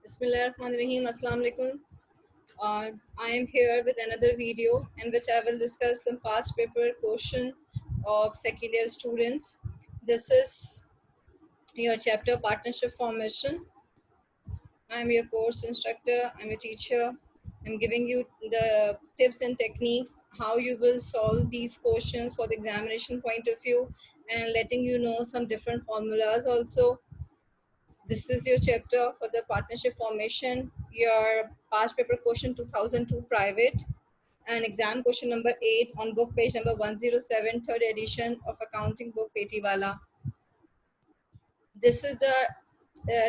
Bismillahirrahmanirrahim. Assalamu alaikum. I am here with another video in which I will discuss some past paper question of second year students. This is your chapter partnership formation. I am your course instructor. I'm a teacher. I'm giving you the tips and techniques how you will solve these questions for the examination point of view, and letting you know some different formulas also. This is your chapter for the partnership formation, your past paper question 2002 private, and exam question number 8 on book page number 107, third edition of accounting book PETIWALA. This is the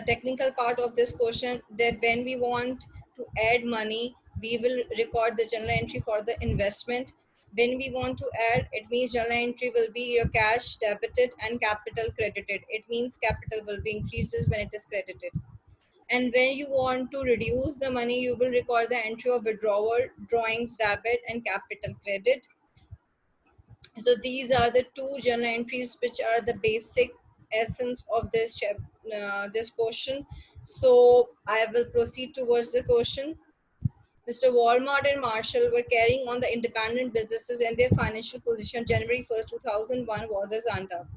technical part of this question, that when we want to add money, we will record the journal entry for the investment. When we want to add, it means journal entry will be your cash debited and capital credited. It means capital will be increases when it is credited. And when you want to reduce the money, you will record the entry of withdrawal, drawings debit, and capital credit. So these are the two journal entries which are the basic essence of this question. So I will proceed towards the question. Mr. Walmart and Marshall were carrying on the independent businesses, and their financial position January 1st, 2001 was as under.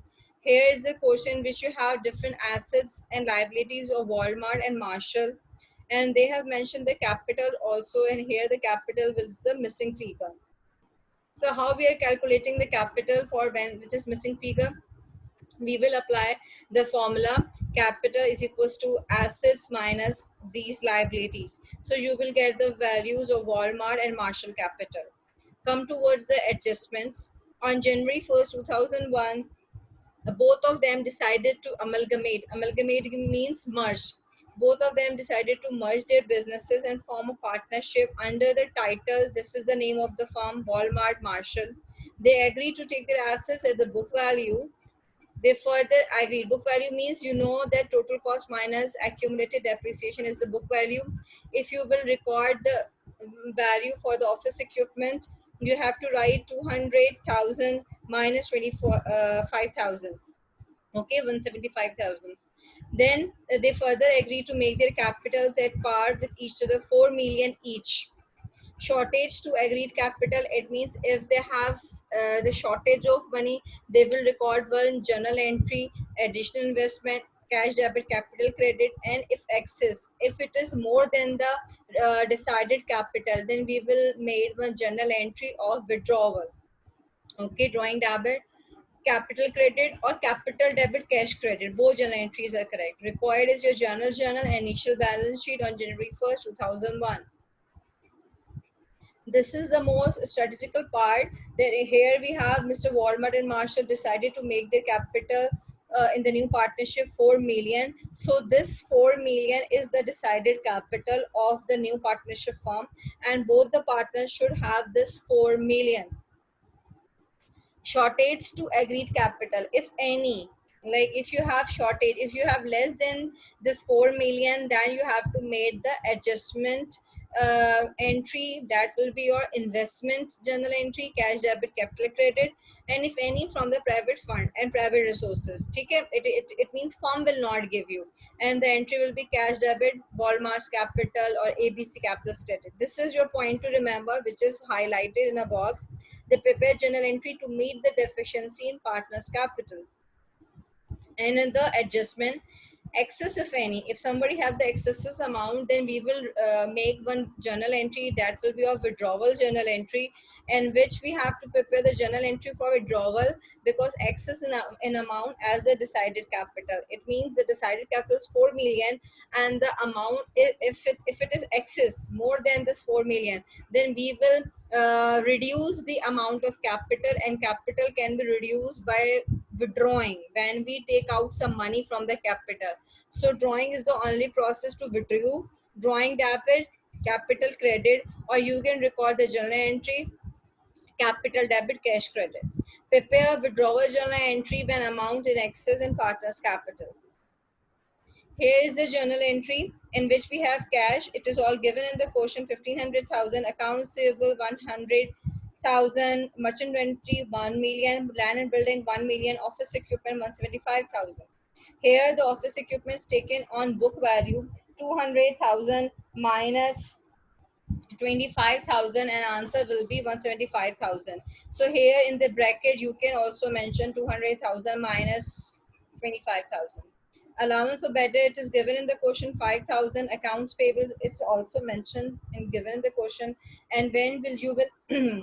Here is the question which you have different assets and liabilities of Walmart and Marshall, and they have mentioned the capital also, and here the capital is the missing figure. So how we are calculating the capital for when which is missing figure? We will apply the formula capital is equals to assets minus these liabilities. So you will get the values of Walmart and Marshall capital. Come towards the adjustments. On January 1st, 2001, both of them decided to amalgamate. Amalgamate means merge. Both of them decided to merge their businesses and form a partnership under the title, this is the name of the firm, Walmart Marshall. They agreed to take their assets at the book value. They further agreed. Book value means you know that total cost minus accumulated depreciation is the book value. If you will record the value for the office equipment, you have to write 200,000 minus 5,000. Okay, 175,000. Then they further agreed to make their capitals at par with each other, 4 million each. Shortage to agreed capital, it means if they have the shortage of money, they will record one journal entry, additional investment, cash debit, capital credit, and if excess, if it is more than the decided capital, then we will make one journal entry of withdrawal. Okay, drawing debit, capital credit, or capital debit, cash credit, both journal entries are correct. Required is your journal initial balance sheet on January 1st, 2001. This is the most strategical part, that here we have Mr. Walmart and Marshall decided to make their capital in the new partnership 4 million. So this 4 million is the decided capital of the new partnership firm, and both the partners should have this 4 million. Shortage to agreed capital, if any, like if you have shortage, if you have less than this 4 million, then you have to make the adjustment entry, that will be your investment journal entry, cash debit, capital credit, and if any from the private fund and private resources. It means firm will not give you, and the entry will be cash debit, Walmart's capital, or ABC capital credit. This is your point to remember, which is highlighted in a box. They prepare journal entry to meet the deficiency in partner's capital. And in the adjustment, excess, if any, if somebody have the excess amount, then we will make one journal entry, that will be a withdrawal journal entry, in which we have to prepare the journal entry for withdrawal, because excess in amount as the decided capital. It means the decided capital is 4 million, and the amount, if it is excess more than this 4 million, then we will reduce the amount of capital, and capital can be reduced by withdrawing when we take out some money from the capital. So drawing is the only process to withdraw. Drawing debit, capital credit, or you can record the journal entry, capital debit, cash credit. Prepare withdrawal journal entry when amount in excess in partner's capital. Here is the journal entry in which we have cash. It is all given in the question: 1,500,000, accounts receivable 100,000, merchant inventory 1 million, land and building 1 million, office equipment 175,000. Here the office equipment is taken on book value. 200,000 minus 25,000, and answer will be 175,000. So here in the bracket you can also mention 200,000 minus 25,000. Allowance for bad debt is given in the question 5,000. Accounts payable it's also mentioned and given in the question. And when will you will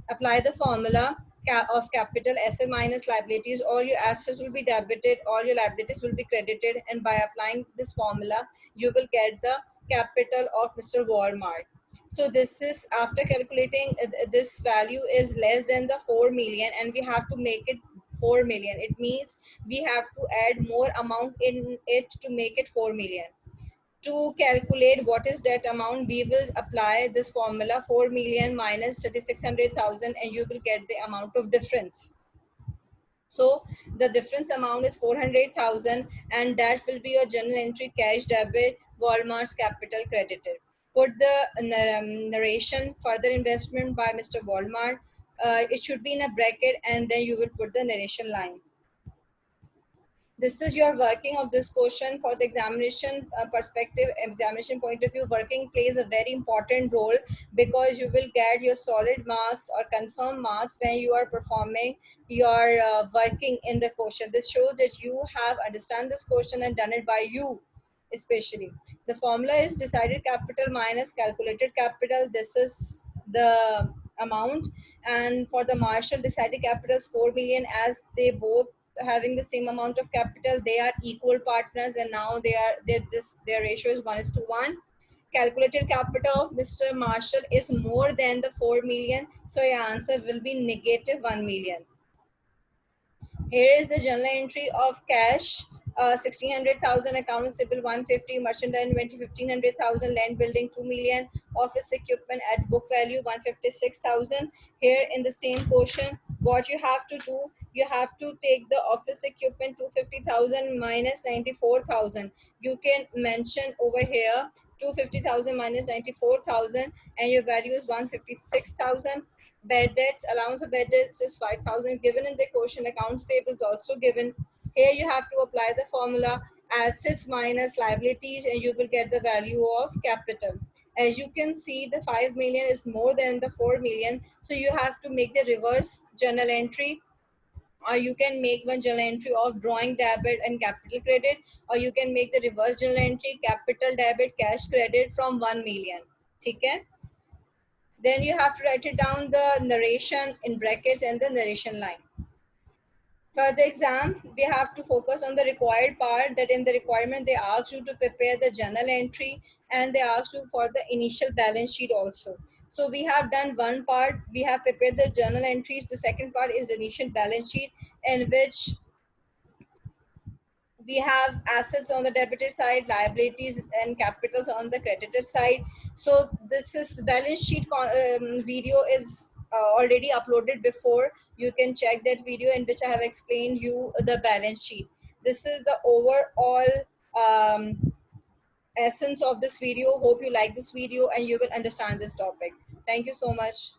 apply the formula of capital asset minus liabilities? All your assets will be debited, all your liabilities will be credited, and by applying this formula you will get the capital of Mr. Walmart. So this is after calculating this value is less than the 4 million, and we have to make it 4 million. It means we have to add more amount in it to make it 4 million. To calculate what is that amount, we will apply this formula 4 million minus 3600,000, and you will get the amount of difference. So the difference amount is 400,000, and that will be your journal entry cash debit, Walmart's capital credited. Put the narration further investment by Mr. Walmart. It should be in a bracket, and then you will put the narration line. This is your working of this question for the examination perspective, examination point of view. Working plays a very important role because you will get your solid marks or confirmed marks when you are performing your working in the question. This shows that you have understand this question and done it by you. Especially the formula is decided capital minus calculated capital. This is the amount. And for the Marshall decided capital is 4 million, as they both having the same amount of capital, they are equal partners, and now their ratio is 1:1. Calculated capital of Mr. Marshall is more than the 4 million, so your answer will be negative 1 million. Here is the journal entry of cash, 1,600,000, accounts receivable 150, merchandise inventory 1,500,000, land building 2 million, office equipment at book value 156,000. Here in the same question, what you have to do, you have to take the office equipment 250,000 minus 94,000. You can mention over here 250,000 minus 94,000, and your value is 156,000. Bad debts, allowance of bad debts is 5,000 given in the question. Accounts payable is also given. Here you have to apply the formula assets minus liabilities, and you will get the value of capital. As you can see, the 5 million is more than the 4 million, so you have to make the reverse journal entry, or you can make one journal entry of drawing debit and capital credit, or you can make the reverse journal entry capital debit cash credit from 1 million. Okay? Then you have to write it down the narration in brackets and the narration line. For the exam, we have to focus on the required part, that in the requirement they ask you to prepare the journal entry, and they ask you for the initial balance sheet also. So we have done one part, we have prepared the journal entries. The second part is the initial balance sheet, in which we have assets on the debitor side, liabilities and capitals on the creditor side. So this is balance sheet video is already uploaded before. You can check that video in which I have explained you the balance sheet. This is the overall essence of this video. Hope you like this video and you will understand this topic. Thank you so much.